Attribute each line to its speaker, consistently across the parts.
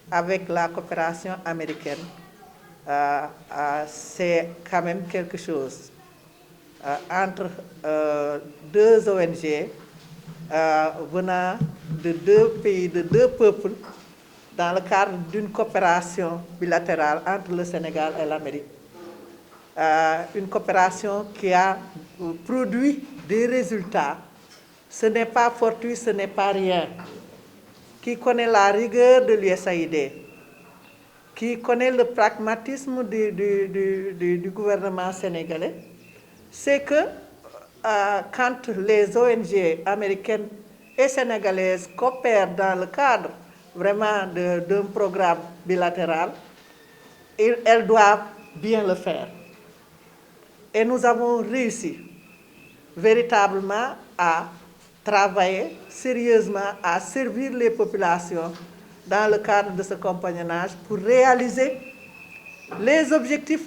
Speaker 1: Avec la coopération américaine, c'est quand même quelque chose. Entre deux ONG venant de deux pays, de deux peuples, dans le cadre d'une coopération bilatérale entre le Sénégal et l'Amérique. Une coopération qui a produit des résultats. Ce n'est pas fortuit, ce n'est pas rien. Qui connaît la rigueur de l'USAID, qui connaît le pragmatisme du gouvernement sénégalais, c'est que quand les ONG américaines et sénégalaises coopèrent dans le cadre vraiment d'un programme bilatéral, elles doivent bien le faire. Et nous avons réussi véritablement à travailler sérieusement à servir les populations dans le cadre de ce compagnonnage pour réaliser les objectifs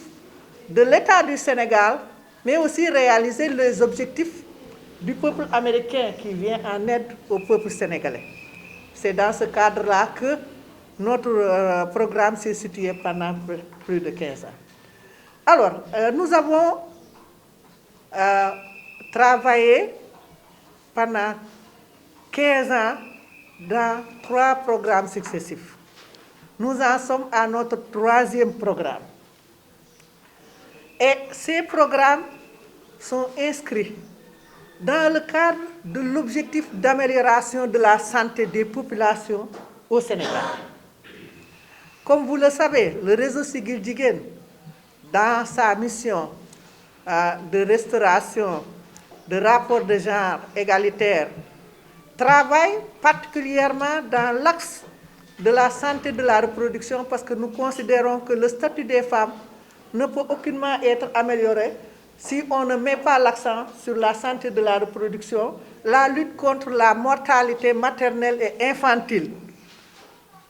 Speaker 1: de l'État du Sénégal, mais aussi réaliser les objectifs du peuple américain qui vient en aide au peuple sénégalais. C'est dans ce cadre-là que notre programme s'est situé pendant plus de 15 ans. Alors, nous avons travaillé pendant 15 ans dans 3 programmes successifs. Nous en sommes à notre 3e programme. Et ces programmes sont inscrits dans le cadre de l'objectif d'amélioration de la santé des populations au Sénégal. Comme vous le savez, le réseau Siggil Jigéen, dans sa mission de restauration, de rapport de genre égalitaire, travaille particulièrement dans l'axe de la santé de la reproduction parce que nous considérons que le statut des femmes ne peut aucunement être amélioré si on ne met pas l'accent sur la santé de la reproduction, la lutte contre la mortalité maternelle et infantile.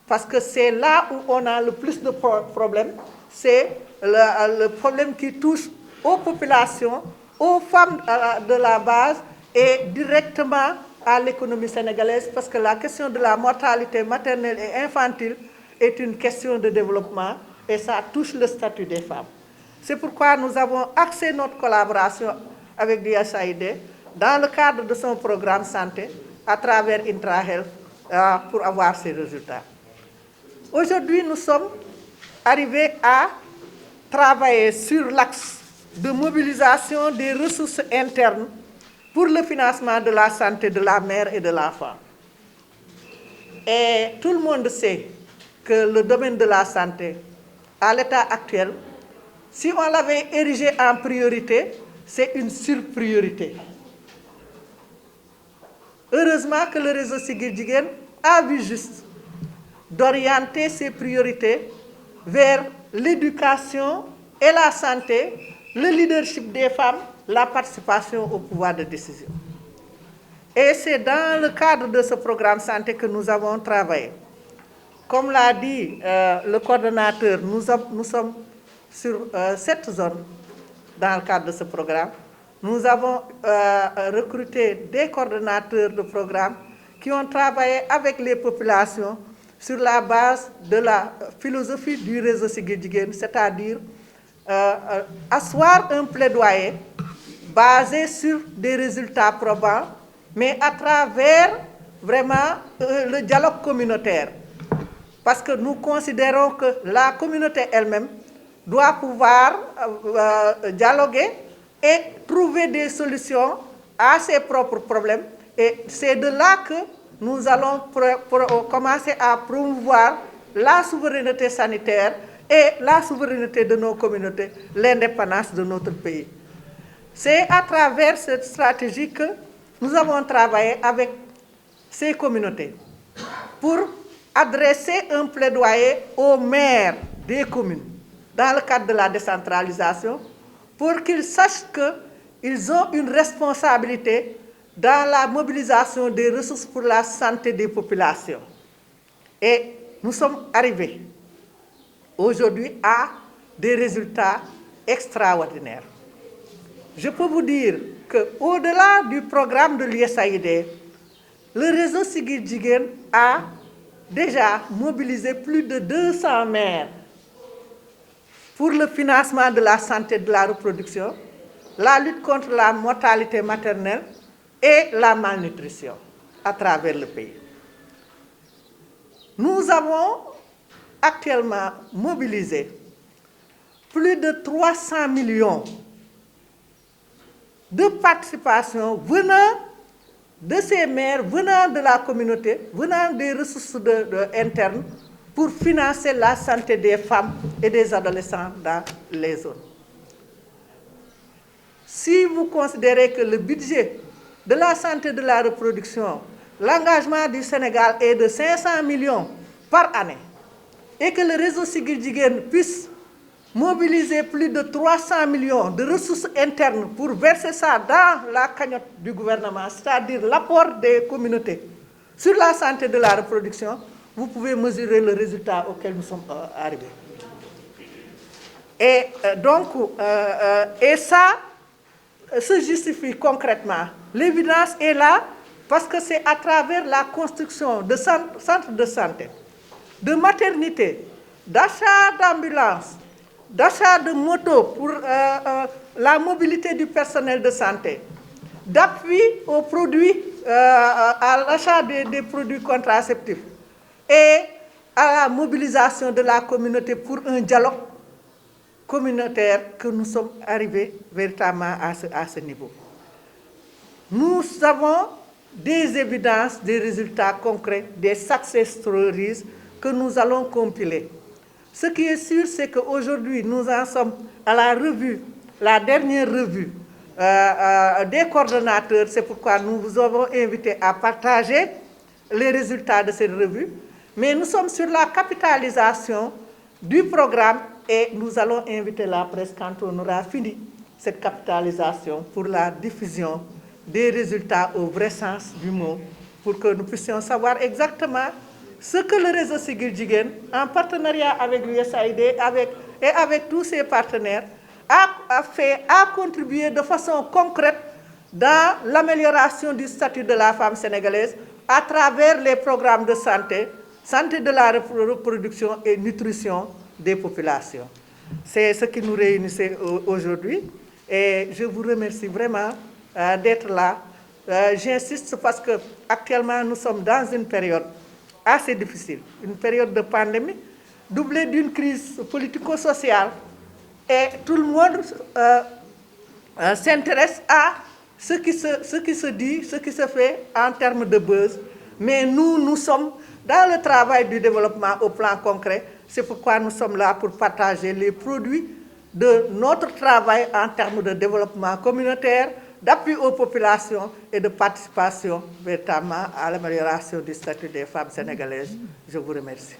Speaker 1: Parce que c'est là où on a le plus de problèmes, c'est le problème qui touche aux populations, aux femmes de la base et directement à l'économie sénégalaise parce que la question de la mortalité maternelle et infantile est une question de développement et ça touche le statut des femmes. C'est pourquoi nous avons axé notre collaboration avec l'USAID dans le cadre de son programme santé à travers IntraHealth pour avoir ces résultats. Aujourd'hui, nous sommes arrivés à travailler sur l'axe de mobilisation des ressources internes pour le financement de la santé de la mère et de l'enfant. Et tout le monde sait que le domaine de la santé, à l'état actuel, si on l'avait érigé en priorité, c'est une surpriorité. Heureusement que le réseau Siggil Jigéen a vu juste d'orienter ses priorités vers l'éducation et la santé, le leadership des femmes, la participation au pouvoir de décision. Et c'est dans le cadre de ce programme santé que nous avons travaillé. Comme l'a dit le coordonnateur, nous sommes sur 7 zones dans le cadre de ce programme. Nous avons recruté des coordonnateurs de programme qui ont travaillé avec les populations sur la base de la philosophie du réseau Siggil Jigéen, c'est-à-dire asseoir un plaidoyer basé sur des résultats probants, mais à travers vraiment le dialogue communautaire. Parce que nous considérons que la communauté elle-même doit pouvoir dialoguer et trouver des solutions à ses propres problèmes. Et c'est de là que nous allons commencer à promouvoir la souveraineté sanitaire et la souveraineté de nos communautés, l'indépendance de notre pays. C'est à travers cette stratégie que nous avons travaillé avec ces communautés pour adresser un plaidoyer aux maires des communes dans le cadre de la décentralisation pour qu'ils sachent qu'ils ont une responsabilité dans la mobilisation des ressources pour la santé des populations. Et nous sommes arrivés aujourd'hui à des résultats extraordinaire. Je peux vous dire qu'au-delà du programme de l'USAID, le réseau Siggil Jigéen a déjà mobilisé plus de 200 maires pour le financement de la santé et de la reproduction, la lutte contre la mortalité maternelle et la malnutrition à travers le pays. Nous avons actuellement mobilisé plus de 300 millions de participation venant de ces maires, venant de la communauté, venant des ressources internes pour financer la santé des femmes et des adolescents dans les zones. Si vous considérez que le budget de la santé et de la reproduction, l'engagement du Sénégal est de 500 millions par année et que le réseau Siggil Jigéen puisse mobiliser plus de 300 millions de ressources internes pour verser ça dans la cagnotte du gouvernement, c'est-à-dire l'apport des communautés sur la santé de la reproduction, vous pouvez mesurer le résultat auquel nous sommes arrivés. Et et ça se justifie concrètement. L'évidence est là parce que c'est à travers la construction de centres de santé, de maternité, d'achat d'ambulances, d'achat de motos pour la mobilité du personnel de santé, d'appui aux produits, à l'achat des produits contraceptifs et à la mobilisation de la communauté pour un dialogue communautaire que nous sommes arrivés véritablement à ce niveau. Nous avons des évidences, des résultats concrets, des success stories que nous allons compiler. Ce qui est sûr, c'est qu'aujourd'hui, nous en sommes à la revue, la dernière revue des coordonnateurs. C'est pourquoi nous vous avons invité à partager les résultats de cette revue. Mais nous sommes sur la capitalisation du programme et nous allons inviter la presse quand on aura fini cette capitalisation pour la diffusion des résultats au vrai sens du mot, pour que nous puissions savoir exactement ce que le réseau Siggil Jigéen, en partenariat avec l'USAID et avec tous ses partenaires, a contribué de façon concrète dans l'amélioration du statut de la femme sénégalaise à travers les programmes de santé, santé de la reproduction et nutrition des populations. C'est ce qui nous réunissait aujourd'hui et je vous remercie vraiment d'être là. J'insiste parce qu'actuellement nous sommes dans une période assez difficile, une période de pandémie, doublée d'une crise politico-sociale et tout le monde s'intéresse à ce qui se dit, ce qui se fait en termes de buzz. Mais nous sommes dans le travail du développement au plan concret. C'est pourquoi nous sommes là pour partager les produits de notre travail en termes de développement communautaire, d'appui aux populations et de participation véritablement à l'amélioration du statut des femmes sénégalaises. Je vous remercie.